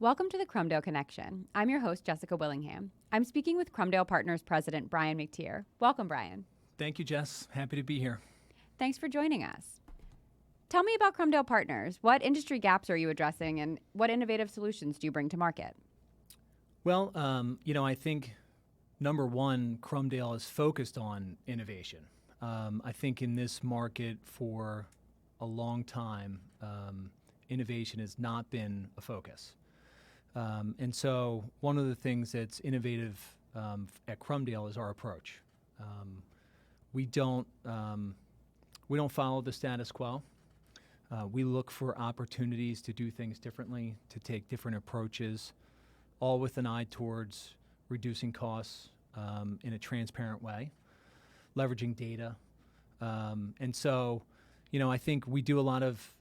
Welcome to the Crumdale Connection. I'm your host, Jessica Willingham. I'm speaking with Crumdale Partners President Brian McTear. Welcome, Brian. Thank you, Jess. Happy to be here. Thanks for joining us. Tell me about Crumdale Partners. What industry gaps are you addressing, and what innovative solutions do you bring to market? Well, I think number one, Crumdale is focused on innovation. I think in this market for a long time, innovation has not been a focus. And so one of the things that's innovative at Crumdale is our approach. We don't follow the status quo. We look for opportunities to do things differently, to take different approaches, all with an eye towards reducing costs in a transparent way, leveraging data. And so, I think we do a lot of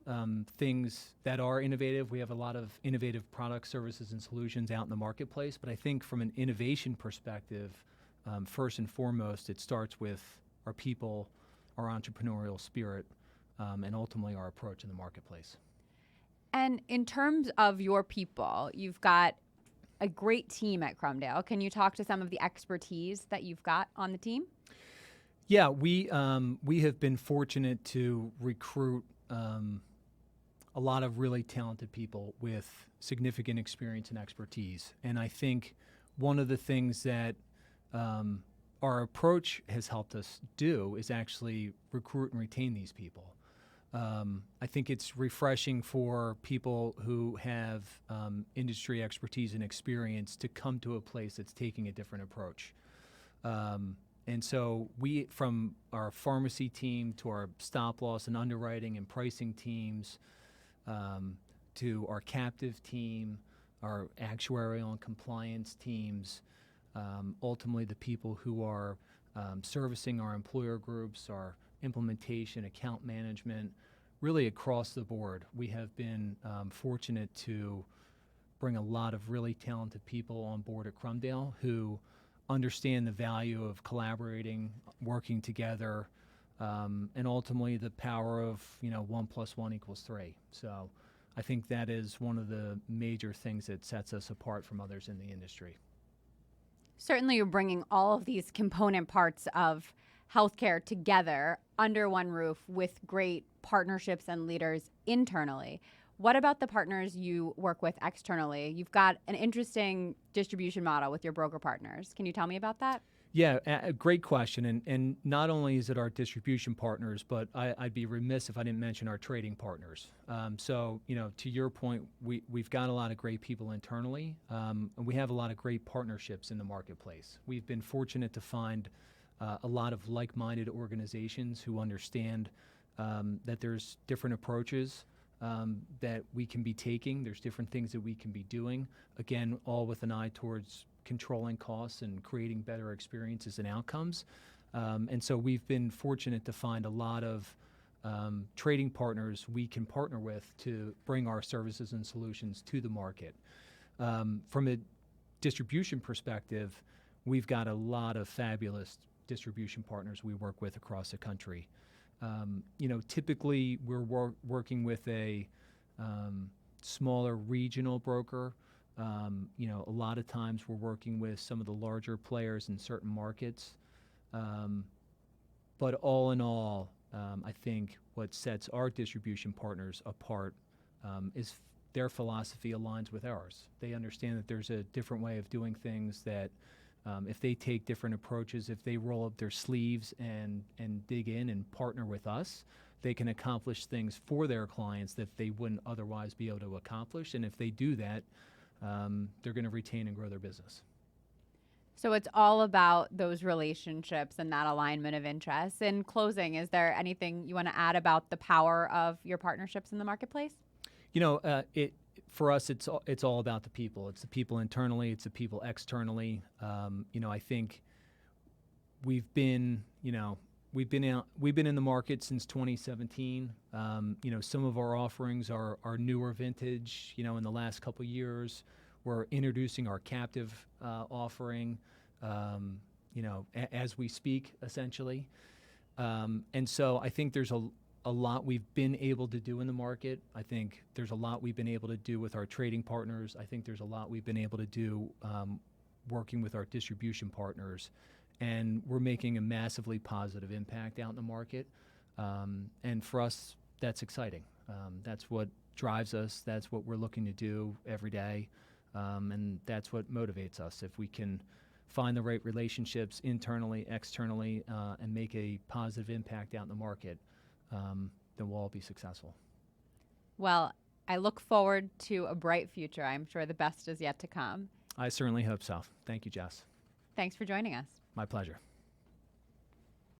things that are innovative. We have a lot of innovative products, services, and solutions out in the marketplace. But I think from an innovation perspective, first and foremost, it starts with our people, our entrepreneurial spirit, and ultimately our approach in the marketplace. And in terms of your people, you've got a great team at Crumdale. Can you talk to some of the expertise that you've got on the team? Yeah, we have been fortunate to recruit a lot of really talented people with significant experience and expertise. And I think one of the things that our approach has helped us do is actually recruit and retain these people. I think it's refreshing for people who have industry expertise and experience to come to a place that's taking a different approach. And so we, from our pharmacy team to our stop loss and underwriting and pricing teams, to our captive team, our actuarial and compliance teams, ultimately the people who are servicing our employer groups, our implementation, account management, really across the board. We have been fortunate to bring a lot of really talented people on board at Crumdale who understand the value of collaborating, working together, and ultimately the power of 1 + 1 = 3. So I think that is one of the major things that sets us apart from others in the industry. Certainly, you're bringing all of these component parts of healthcare together under one roof with great partnerships and leaders internally. What about the partners you work with externally? You've got an interesting distribution model with your broker partners. Can you tell me about that? Yeah, a great question. And not only is it our distribution partners, but I'd be remiss if I didn't mention our trading partners. So, to your point, we've got a lot of great people internally, and we have a lot of great partnerships in the marketplace. We've been fortunate to find a lot of like-minded organizations who understand that there's different approaches that we can be taking. There's different things that we can be doing. Again, all with an eye towards controlling costs and creating better experiences and outcomes. And so we've been fortunate to find a lot of trading partners we can partner with to bring our services and solutions to the market. From a distribution perspective, we've got a lot of fabulous distribution partners we work with across the country. Typically we're working with a smaller regional broker. A lot of times we're working with some of the larger players in certain markets. But all in all, I think what sets our distribution partners apart is their philosophy aligns with ours. They understand that there's a different way of doing things, that if they take different approaches, if they roll up their sleeves and dig in and partner with us, they can accomplish things for their clients that they wouldn't otherwise be able to accomplish. And if they do that, they're going to retain and grow their business. So it's all about those relationships and that alignment of interests. In closing, is there anything you want to add about the power of your partnerships in the marketplace? For us, it's all about the people. It's the people internally. It's the people externally. I think we've been in the market since 2017. Some of our offerings are newer vintage. In the last couple of years, we're introducing our captive offering. As we speak, essentially. And so I think there's a a lot we've been able to do in the market. I think there's a lot we've been able to do with our trading partners. I think there's a lot we've been able to do working with our distribution partners. And we're making a massively positive impact out in the market. And for us, that's exciting. That's what drives us. That's what we're looking to do every day. And that's what motivates us. If we can find the right relationships internally, externally, and make a positive impact out in the market, then we'll all be successful. Well, I look forward to a bright future. I'm sure the best is yet to come. I certainly hope so. Thank you, Jess. Thanks for joining us. My pleasure.